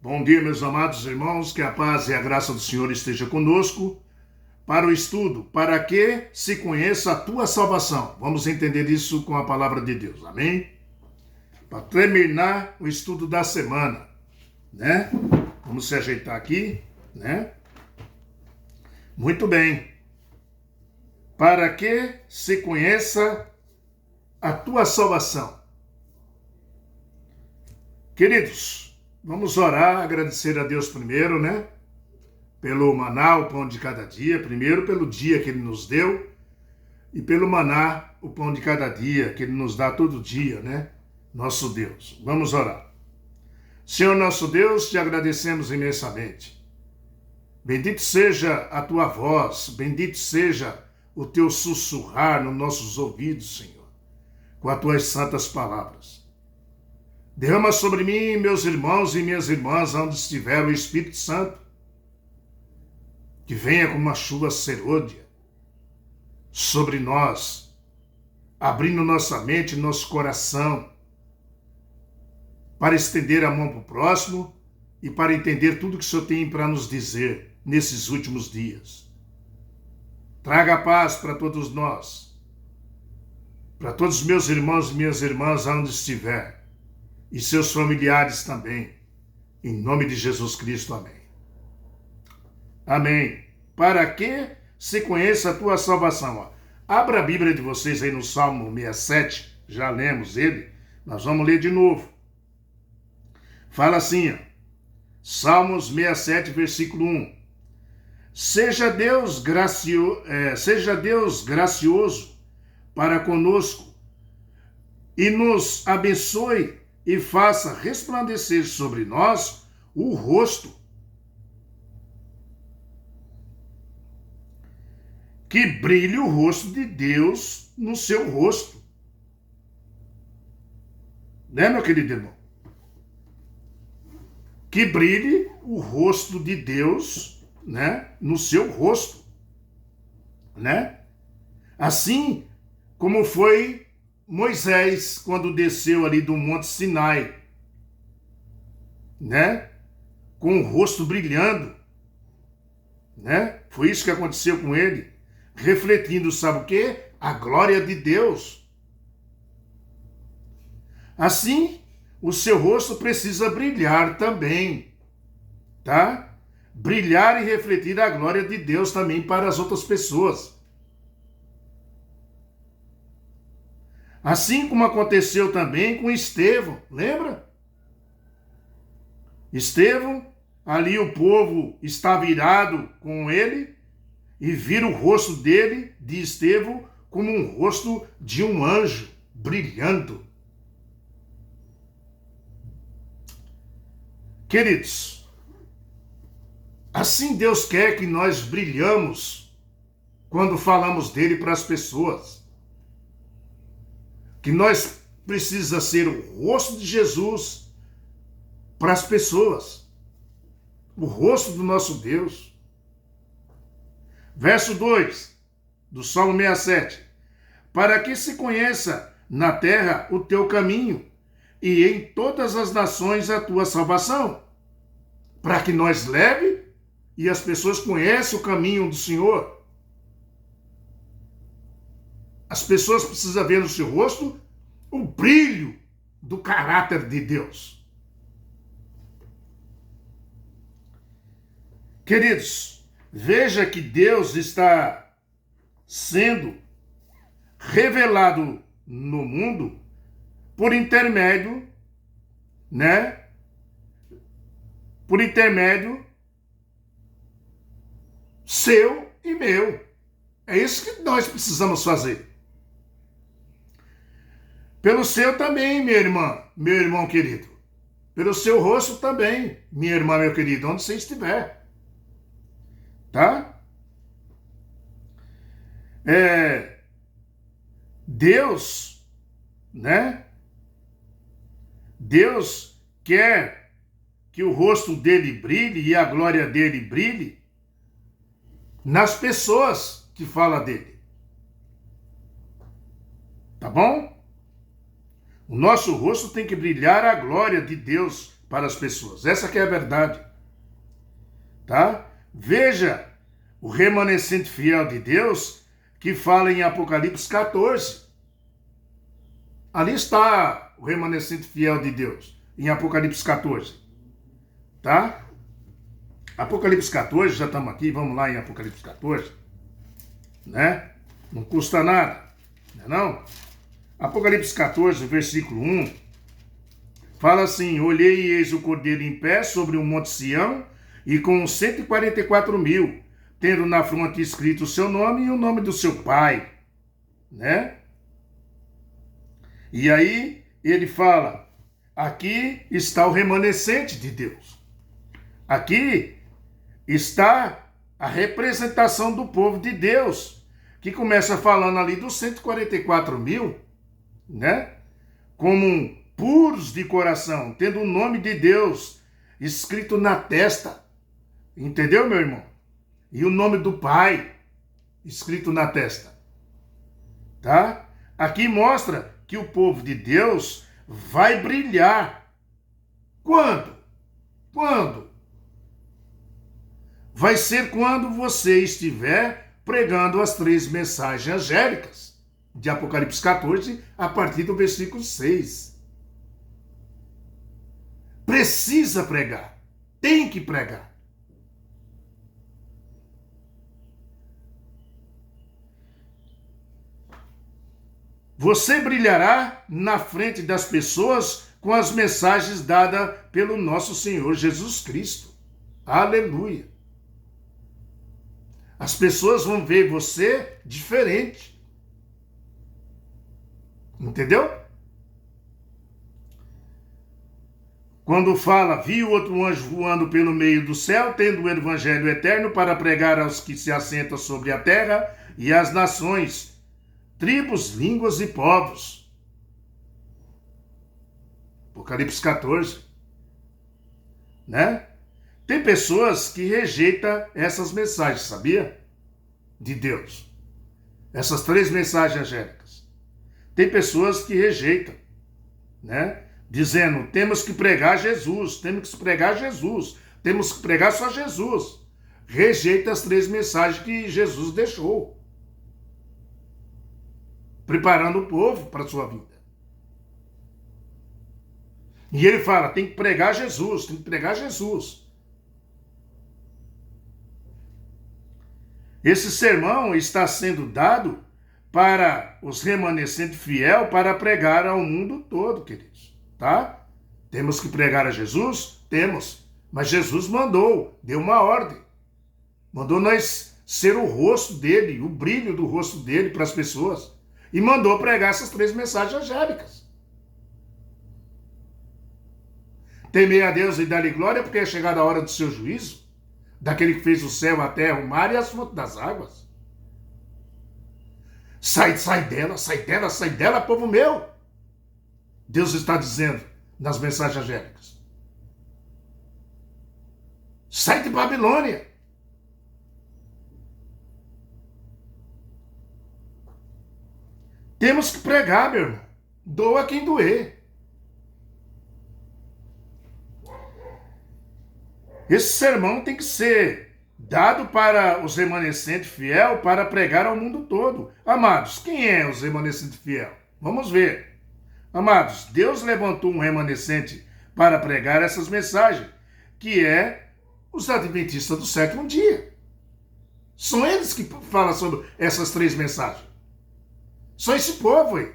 Bom dia, meus amados irmãos, que a paz e a graça do Senhor esteja conosco. Para o estudo, para que se conheça a tua salvação. Vamos entender isso com a palavra de Deus, amém? Para terminar o estudo da semana, né? Vamos se ajeitar aqui, né? Muito bem. Para que se conheça a tua salvação. Queridos, vamos orar, agradecer a Deus primeiro, né? Pelo maná, o pão de cada dia, primeiro pelo dia que Ele nos deu, e pelo maná, o pão de cada dia, que Ele nos dá todo dia, né? Nosso Deus. Vamos orar. Senhor nosso Deus, te agradecemos imensamente. Bendito seja a tua voz, bendito seja o teu sussurrar nos nossos ouvidos, Senhor, com as tuas santas palavras. Derrama sobre mim, meus irmãos e minhas irmãs, onde estiver o Espírito Santo, que venha como uma chuva serôdia sobre nós, abrindo nossa mente e nosso coração, para estender a mão para o próximo e para entender tudo que o Senhor tem para nos dizer nesses últimos dias. Traga a paz para todos nós, para todos os meus irmãos e minhas irmãs, onde estiver, e seus familiares também, em nome de Jesus Cristo, amém. Amém. Para que se conheça a tua salvação. Ó. Abra a Bíblia de vocês aí no Salmo 67, já lemos ele, nós vamos ler de novo. Fala assim, ó, Salmos 67, versículo 1. Seja Deus gracioso para conosco e nos abençoe e faça resplandecer sobre nós o rosto. Que brilhe o rosto de Deus no seu rosto. Né, meu querido irmão? Que brilhe o rosto de Deus, né, no seu rosto. Né? Assim como foi Moisés quando desceu ali do Monte Sinai, né? Com o rosto brilhando, né? Foi isso que aconteceu com ele, refletindo, sabe o quê? A glória de Deus. Assim, o seu rosto precisa brilhar também, tá? Brilhar e refletir a glória de Deus também para as outras pessoas. Assim como aconteceu também com Estevão, lembra? Estevão, ali o povo estava irado com ele e viram o rosto dele, de Estevão, como um rosto de um anjo, brilhando. Queridos, assim Deus quer que nós brilhamos quando falamos dele para as pessoas. Que nós precisamos ser o rosto de Jesus para as pessoas. O rosto do nosso Deus. Verso 2 do Salmo 67. Para que se conheça na terra o teu caminho e em todas as nações a tua salvação. Para que nós leve e as pessoas conheçam o caminho do Senhor. As pessoas precisam ver no seu rosto o brilho do caráter de Deus. Queridos, veja que Deus está sendo revelado no mundo por intermédio, né? Por intermédio seu e meu. É isso que nós precisamos fazer. Pelo seu também, minha irmã, meu irmão querido. Pelo seu rosto também, minha irmã, meu querido, onde você estiver. Tá? Deus, né? Deus quer que o rosto dele brilhe e a glória dele brilhe nas pessoas que falam dele. Tá bom? O nosso rosto tem que brilhar a glória de Deus para as pessoas. Essa que é a verdade. Tá? Veja o remanescente fiel de Deus que fala em Apocalipse 14. Ali está o remanescente fiel de Deus, em Apocalipse 14. Tá? Apocalipse 14, já estamos aqui, vamos lá em Apocalipse 14. Né? Não custa nada, não? Apocalipse 14, versículo 1, fala assim: olhei e eis o Cordeiro em pé sobre o monte Sião, e com 144.000, tendo na fronte escrito o seu nome e o nome do seu pai. Né? E aí ele fala, aqui está o remanescente de Deus. Aqui está a representação do povo de Deus, que começa falando ali dos 144.000, né? Como puros de coração, tendo o nome de Deus escrito na testa. Entendeu, meu irmão? E o nome do Pai escrito na testa. Tá? Aqui mostra que o povo de Deus vai brilhar. Quando? Quando? Vai ser quando você estiver pregando as 3 mensagens angélicas de Apocalipse 14, a partir do versículo 6. Precisa pregar. Tem que pregar. Você brilhará na frente das pessoas com as mensagens dadas pelo nosso Senhor Jesus Cristo. Aleluia. As pessoas vão ver você diferente. Entendeu? Quando fala, viu outro anjo voando pelo meio do céu, tendo o evangelho eterno para pregar aos que se assentam sobre a terra e às nações, tribos, línguas e povos. Apocalipse 14. Né? Tem pessoas que rejeitam essas mensagens, sabia? De Deus. Essas 3 mensagens angélicas. Tem pessoas que rejeitam, né? Dizendo, temos que pregar Jesus, temos que pregar Jesus, temos que pregar só Jesus. Rejeita as 3 mensagens que Jesus deixou, preparando o povo para a sua vida. E ele fala, tem que pregar Jesus, tem que pregar Jesus. Esse sermão está sendo dado para os remanescentes fiel para pregar ao mundo todo, queridos. Tá? Temos que pregar a Jesus? Temos. Mas Jesus mandou, deu uma ordem. Mandou nós ser o rosto dele, o brilho do rosto dele para as pessoas. E mandou pregar essas 3 mensagens angélicas. Temei a Deus e dar-lhe glória, porque é chegada a hora do seu juízo, daquele que fez o céu, a terra, o mar e as fontes das águas. Sai dela, povo meu. Deus está dizendo nas mensagens angélicas. Sai de Babilônia. Temos que pregar, meu irmão. Doa quem doer. Esse sermão tem que ser dado para os remanescentes fiel para pregar ao mundo todo. Amados, quem é os remanescentes fiel? Vamos ver. Amados, Deus levantou um remanescente para pregar essas mensagens, que é os adventistas do 7º dia. São eles que falam sobre essas 3 mensagens. Só esse povo aí.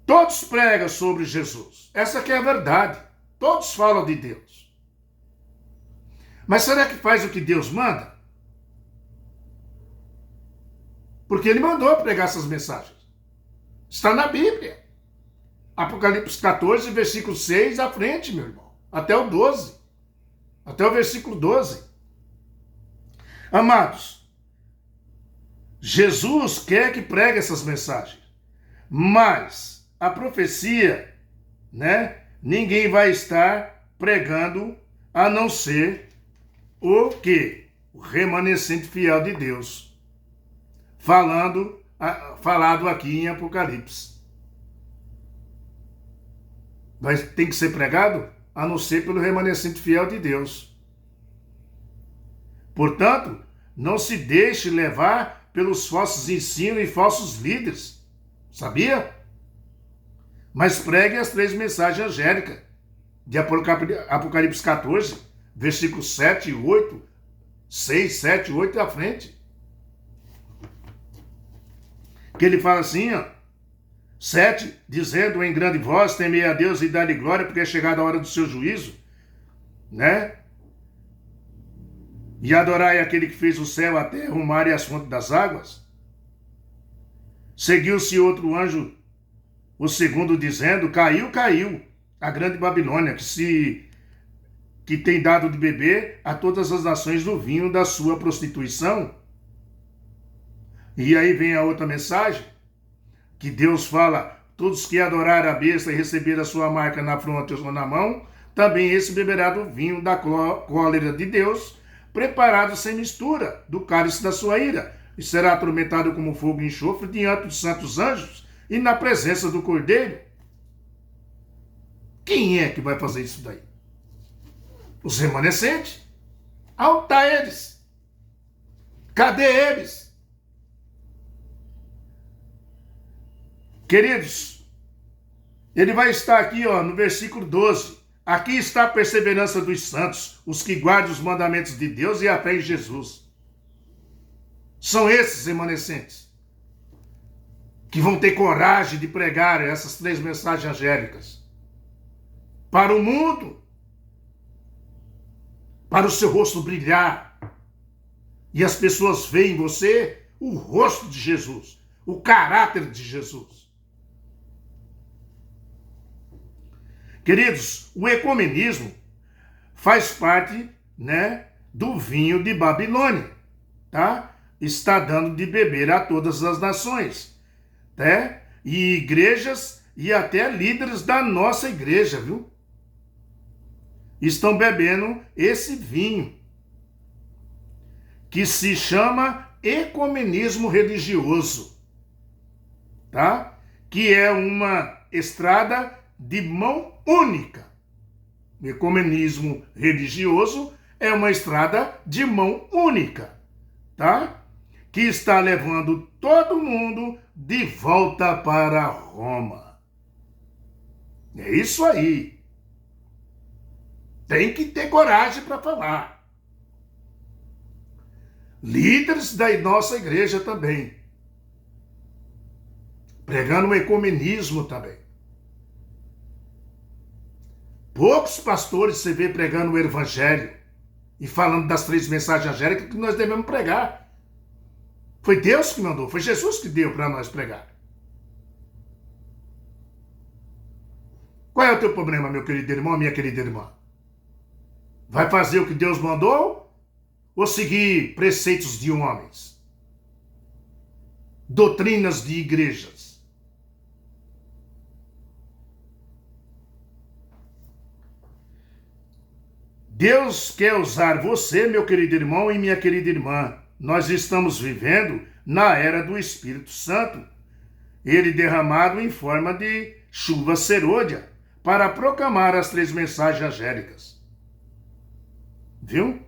Todos pregam sobre Jesus. Essa que é a verdade. Todos falam de Deus. Mas será que faz o que Deus manda? Porque ele mandou pregar essas mensagens. Está na Bíblia. Apocalipse 14, versículo 6 à frente, meu irmão. Até o 12. Até o versículo 12. Amados, Jesus quer que pregue essas mensagens. Mas a profecia, né? Ninguém vai estar pregando a não ser o quê? O remanescente fiel de Deus. Falado aqui em Apocalipse. tem que ser pregado, a não ser pelo remanescente fiel de Deus. Portanto, não se deixe levar pelos falsos ensinos e falsos líderes. Sabia? Mas pregue as 3 mensagens angélicas de Apocalipse 14, versículos 7 e 8, 6, 7, 8 à frente. Que ele fala assim, ó, 7, dizendo em grande voz, temei a Deus e dá-lhe glória, porque é chegada a hora do seu juízo, né? E adorai aquele que fez o céu, a terra, o mar e as fontes das águas. Seguiu-se outro anjo, o segundo, dizendo, caiu, caiu, a grande Babilônia, que tem dado de beber a todas as nações do vinho da sua prostituição. E aí vem a outra mensagem, que Deus fala, todos que adorarem a besta e receber a sua marca na fronte ou na mão, também esse beberá do vinho da cólera de Deus, preparado sem mistura, do cálice da sua ira, e será atormentado como fogo e enxofre diante dos santos anjos e na presença do Cordeiro. Quem é que vai fazer isso daí? Os remanescentes. Aonde estão eles? Cadê eles? Queridos, ele vai estar aqui, ó, no versículo 12. Aqui está a perseverança dos santos, os que guardam os mandamentos de Deus e a fé em Jesus. São esses remanescentes que vão ter coragem de pregar essas 3 mensagens angélicas para o mundo, para o seu rosto brilhar, e as pessoas veem em você o rosto de Jesus, o caráter de Jesus. Queridos, o ecumenismo faz parte, né, do vinho de Babilônia, tá? Está dando de beber a todas as nações, né? E igrejas e até líderes da nossa igreja, viu? Estão bebendo esse vinho, que se chama ecumenismo religioso, tá? Que é uma estrada de mão única. O ecumenismo religioso é uma estrada de mão única, tá? Que está levando todo mundo de volta para Roma. É isso aí. Tem que ter coragem para falar. Líderes da nossa igreja também. Pregando o ecumenismo também. Poucos pastores você vê pregando o evangelho e falando das 3 mensagens angélicas que nós devemos pregar. Foi Deus que mandou, foi Jesus que deu para nós pregar. Qual é o teu problema, meu querido irmão, minha querida irmã? Vai fazer o que Deus mandou ou seguir preceitos de homens? Doutrinas de igrejas? Deus quer usar você, meu querido irmão e minha querida irmã. Nós estamos vivendo na era do Espírito Santo. Ele derramado em forma de chuva serôdia para proclamar as 3 mensagens angélicas. Viu?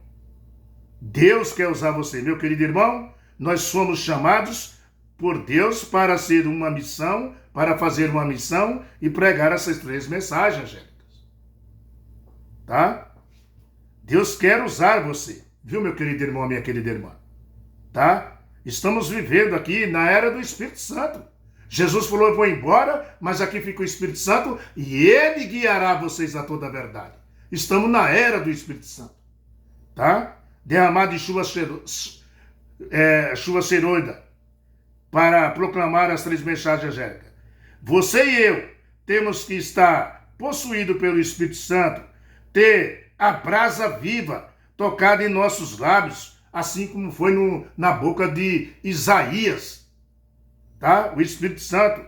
Deus quer usar você, meu querido irmão. Nós somos chamados por Deus para ser uma missão, para fazer uma missão e pregar essas 3 mensagens angélicas. Tá? Deus quer usar você, viu, meu querido irmão, minha querida irmã? Tá? Estamos vivendo aqui na era do Espírito Santo. Jesus falou, eu vou embora, mas aqui fica o Espírito Santo e ele guiará vocês a toda a verdade. Estamos na era do Espírito Santo. Tá? Derramado de chuva serôida para proclamar as 3 mensagens angélicas. Você e eu temos que estar possuídos pelo Espírito Santo, ter a brasa viva tocada em nossos lábios, assim como foi na boca de Isaías, tá? O Espírito Santo,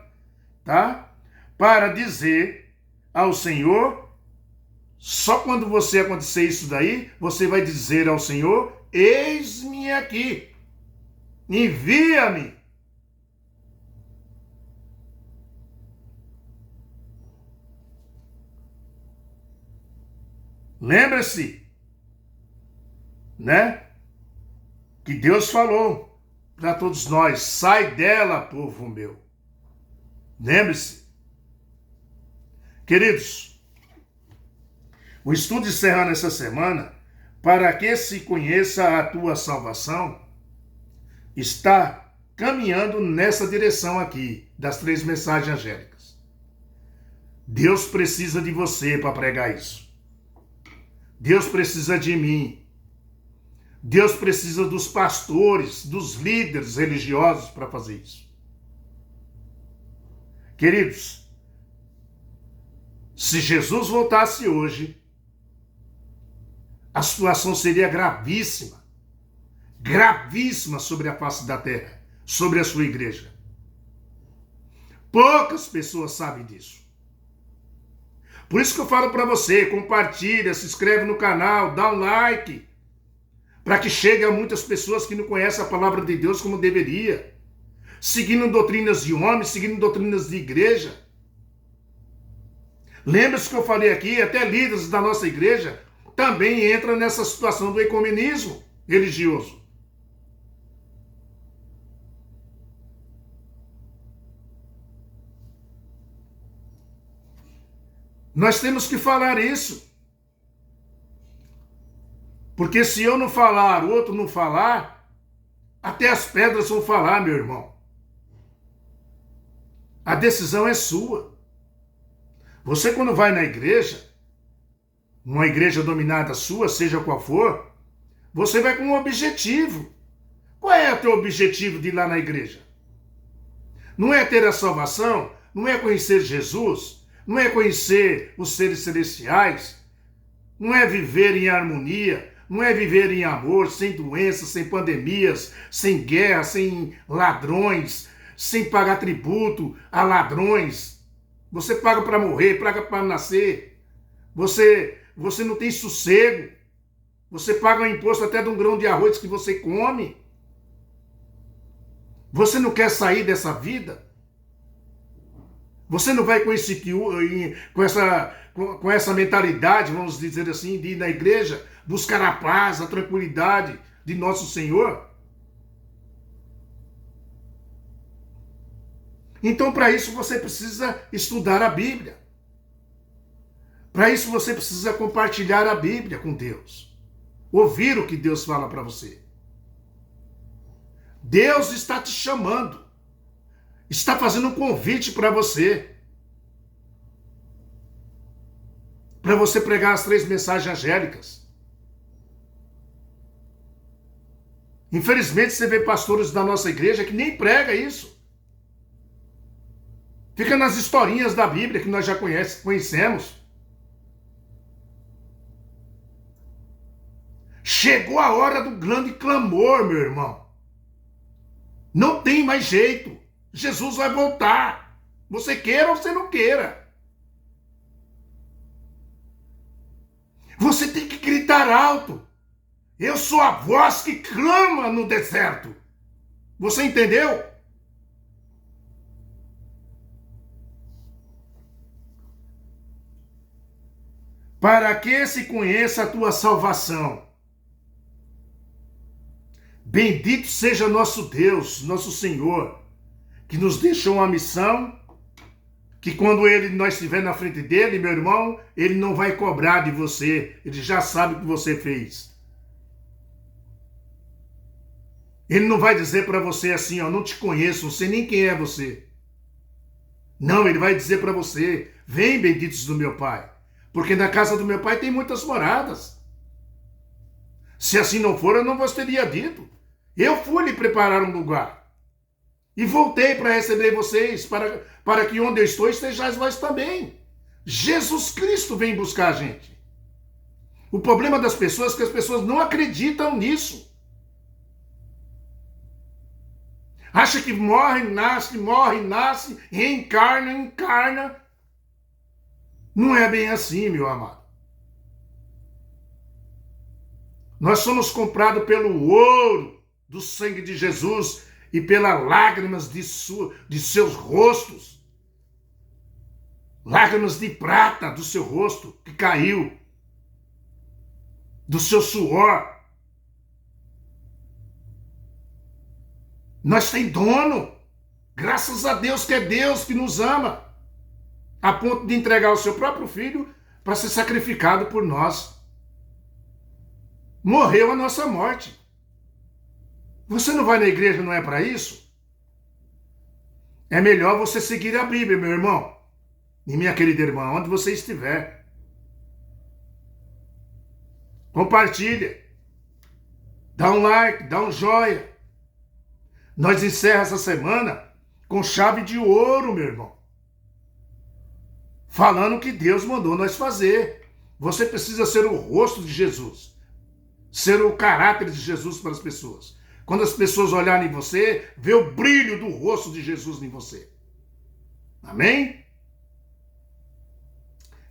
tá? Para dizer ao Senhor, só quando você acontecer isso daí, você vai dizer ao Senhor, eis-me aqui, envia-me. Lembre-se, né? Que Deus falou para todos nós: sai dela, povo meu. Lembre-se. Queridos, o estudo encerrando essa semana, para que se conheça a tua salvação, está caminhando nessa direção aqui, das 3 mensagens angélicas. Deus precisa de você para pregar isso. Deus precisa de mim. Deus precisa dos pastores, dos líderes religiosos para fazer isso. Queridos, se Jesus voltasse hoje, a situação seria gravíssima. Gravíssima sobre a face da terra, sobre a sua igreja. Poucas pessoas sabem disso. Por isso que eu falo para você, compartilha, se inscreve no canal, dá um like, para que chegue a muitas pessoas que não conhecem a palavra de Deus como deveria, seguindo doutrinas de homens, seguindo doutrinas de igreja. Lembre-se que eu falei aqui, até líderes da nossa igreja também entram nessa situação do ecumenismo religioso. Nós temos que falar isso. Porque se eu não falar, o outro não falar, até as pedras vão falar, meu irmão. A decisão é sua. Você, quando vai na igreja, uma igreja dominada sua, seja qual for, você vai com um objetivo. Qual é o teu objetivo de ir lá na igreja? Não é ter a salvação? Não é conhecer Jesus? Não é conhecer os seres celestiais? Não é viver em harmonia? Não é viver em amor, sem doenças, sem pandemias, sem guerra, sem ladrões, sem pagar tributo a ladrões? Você paga para morrer, paga para nascer. Você não tem sossego. Você paga o imposto até de um grão de arroz que você come. Você não quer sair dessa vida? Você não vai com essa mentalidade, vamos dizer assim, de ir na igreja, buscar a paz, a tranquilidade de nosso Senhor? Então, para isso, você precisa estudar a Bíblia. Para isso, você precisa compartilhar a Bíblia com Deus. Ouvir o que Deus fala para você. Deus está te chamando. Está fazendo um convite para você. Para você pregar as 3 mensagens angélicas. Infelizmente, você vê pastores da nossa igreja que nem prega isso. Fica nas historinhas da Bíblia que nós já conhecemos. Chegou a hora do grande clamor, meu irmão. Não tem mais jeito. Jesus vai voltar. Você queira ou você não queira. Você tem que gritar alto. Eu sou a voz que clama no deserto. Você entendeu? Para que se conheça a tua salvação. Bendito seja nosso Deus, nosso Senhor, que nos deixou uma missão, que quando nós estiver na frente dele, meu irmão, ele não vai cobrar de você, ele já sabe o que você fez. Ele não vai dizer para você assim, ó, não te conheço, não sei nem quem é você. Não, ele vai dizer para você, vem, benditos do meu Pai, porque na casa do meu Pai tem muitas moradas. Se assim não for, eu não vos teria dito. Eu fui lhe preparar um lugar. E voltei para receber vocês, para que onde eu estou estejais vós também. Jesus Cristo vem buscar a gente. O problema das pessoas é que as pessoas não acreditam nisso. Acha que morre, nasce, reencarna, encarna. Não é bem assim, meu amado. Nós somos comprados pelo ouro do sangue de Jesus e pelas lágrimas de seus rostos. Lágrimas de prata do seu rosto que caiu. do seu suor. Nós tem dono. Graças a Deus que é Deus que nos ama, a ponto de entregar o seu próprio filho para ser sacrificado por nós. Morreu a nossa morte. Você não vai na igreja, não é para isso? É melhor você seguir a Bíblia, meu irmão e minha querida irmã, onde você estiver. Compartilha. Dá um like, dá um joia. Nós encerramos essa semana com chave de ouro, meu irmão. Falando o que Deus mandou nós fazer. Você precisa ser o rosto de Jesus. Ser o caráter de Jesus para as pessoas. Quando as pessoas olharem em você, vê o brilho do rosto de Jesus em você. Amém?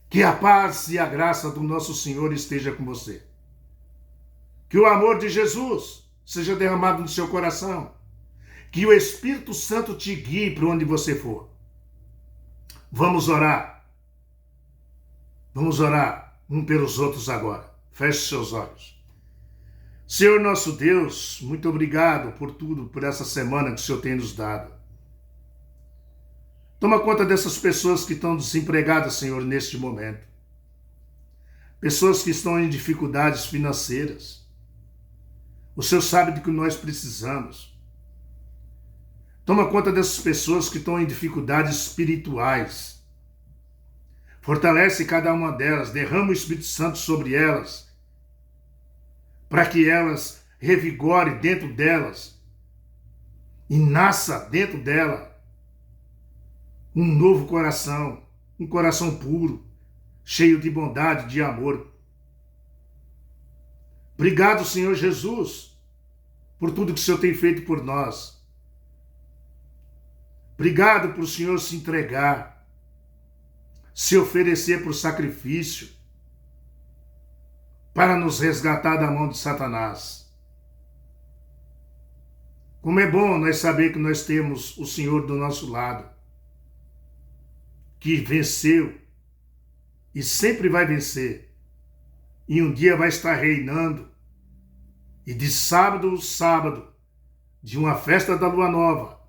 Que a paz e a graça do nosso Senhor esteja com você. Que o amor de Jesus seja derramado no seu coração. Que o Espírito Santo te guie para onde você for. Vamos orar. Vamos orar um pelos outros agora. Feche seus olhos. Senhor nosso Deus, muito obrigado por tudo, por essa semana que o Senhor tem nos dado. Toma conta dessas pessoas que estão desempregadas, Senhor, neste momento. Pessoas que estão em dificuldades financeiras. O Senhor sabe do que nós precisamos. Toma conta dessas pessoas que estão em dificuldades espirituais. Fortalece cada uma delas, derrama o Espírito Santo sobre elas, para que elas revigore dentro delas e nasça dentro dela um novo coração, um coração puro, cheio de bondade, de amor. Obrigado, Senhor Jesus, por tudo que o Senhor tem feito por nós. Obrigado por o Senhor se entregar, se oferecer por sacrifício, para nos resgatar da mão de Satanás. Como é bom nós saber que nós temos o Senhor do nosso lado, que venceu e sempre vai vencer, e um dia vai estar reinando, e de sábado a sábado, de uma festa da lua nova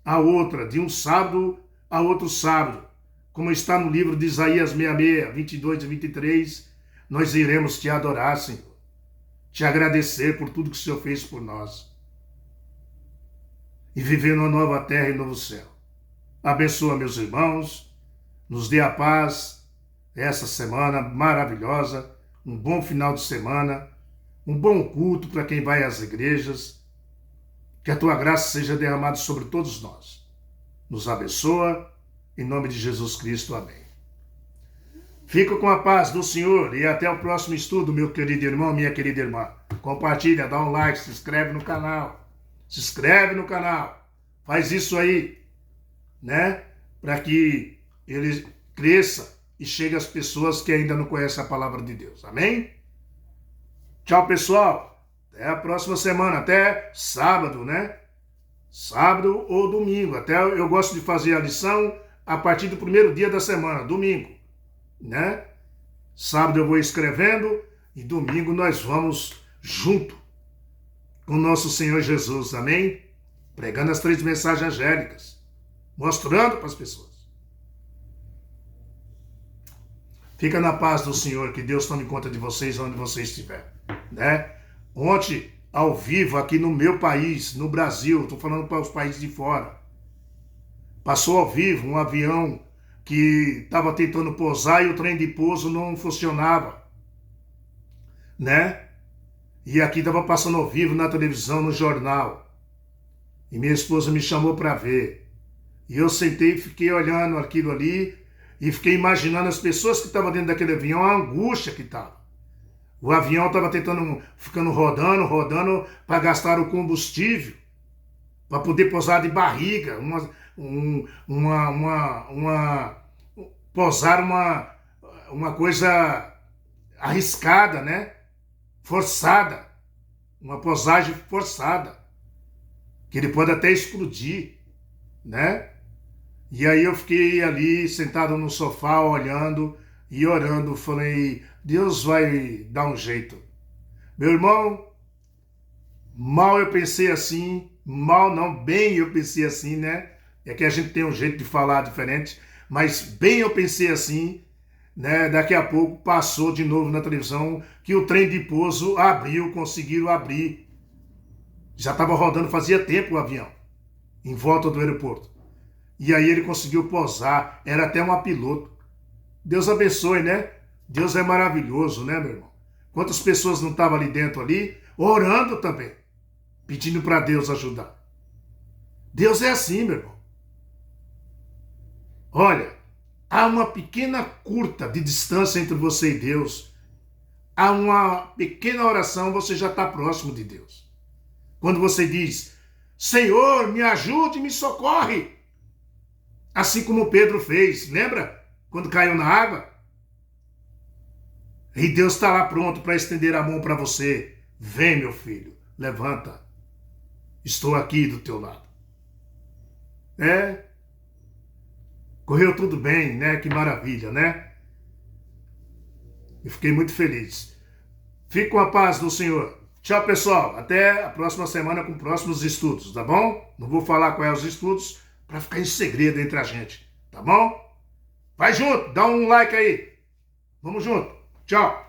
a outra, de um sábado a outro sábado, como está no livro de Isaías 66, 22 e 23, nós iremos te adorar, Senhor, te agradecer por tudo que o Senhor fez por nós e viver numa nova terra e novo céu. Abençoa meus irmãos, nos dê a paz essa semana maravilhosa, um bom final de semana, um bom culto para quem vai às igrejas, que a tua graça seja derramada sobre todos nós. Nos abençoa, em nome de Jesus Cristo, amém. Fico com a paz do Senhor e até o próximo estudo, meu querido irmão, minha querida irmã. Compartilha, dá um like, se inscreve no canal. Se inscreve no canal. Faz isso aí, né? Para que ele cresça e chegue às pessoas que ainda não conhecem a palavra de Deus. Amém? Tchau, pessoal. Até a próxima semana, até sábado, né? Sábado ou domingo. Até eu gosto de fazer a lição a partir do primeiro dia da semana, domingo, né? Sábado eu vou escrevendo e domingo nós vamos junto com nosso Senhor Jesus, amém? Pregando as 3 mensagens angélicas, mostrando para as pessoas. Fica na paz do Senhor, que Deus tome conta de vocês onde você estiver, né? Ontem, ao vivo, aqui no meu país, no Brasil, estou falando para os países de fora, passou ao vivo um avião que estava tentando pousar e o trem de pouso não funcionava, né? E aqui estava passando ao vivo na televisão, no jornal. E minha esposa me chamou para ver. E eu sentei e fiquei olhando aquilo ali e fiquei imaginando as pessoas que estavam dentro daquele avião, a angústia que estava. O avião estava ficando rodando para gastar o combustível, para poder pousar de barriga, pousar uma coisa arriscada, né? Forçada, uma pousagem forçada, que ele pode até explodir, né? E aí eu fiquei ali sentado no sofá olhando e orando, falei, Deus vai dar um jeito. Meu irmão, mal eu pensei assim, mal não, bem eu pensei assim, né? É que a gente tem um jeito de falar diferente, mas bem eu pensei assim, né? Daqui a pouco passou de novo na televisão que o trem de pouso abriu, conseguiram abrir. Já estava rodando fazia tempo o avião, em volta do aeroporto. E aí ele conseguiu pousar, era até uma piloto. Deus abençoe, né? Deus é maravilhoso, né, meu irmão? Quantas pessoas não estavam ali dentro ali, orando também, pedindo para Deus ajudar. Deus é assim, meu irmão. Olha, há uma pequena curta de distância entre você e Deus. Há uma pequena oração, você já está próximo de Deus. Quando você diz, Senhor, me ajude, me socorre. Assim como Pedro fez, lembra? Quando caiu na água. E Deus está lá pronto para estender a mão para você. Vem, meu filho, levanta. Estou aqui do teu lado. Correu tudo bem, né? Que maravilha, né? Eu fiquei muito feliz. Fique com a paz do Senhor. Tchau, pessoal. Até a próxima semana com próximos estudos, tá bom? Não vou falar quais são os estudos para ficar em segredo entre a gente, tá bom? Vai junto, dá um like aí. Vamos junto. Tchau.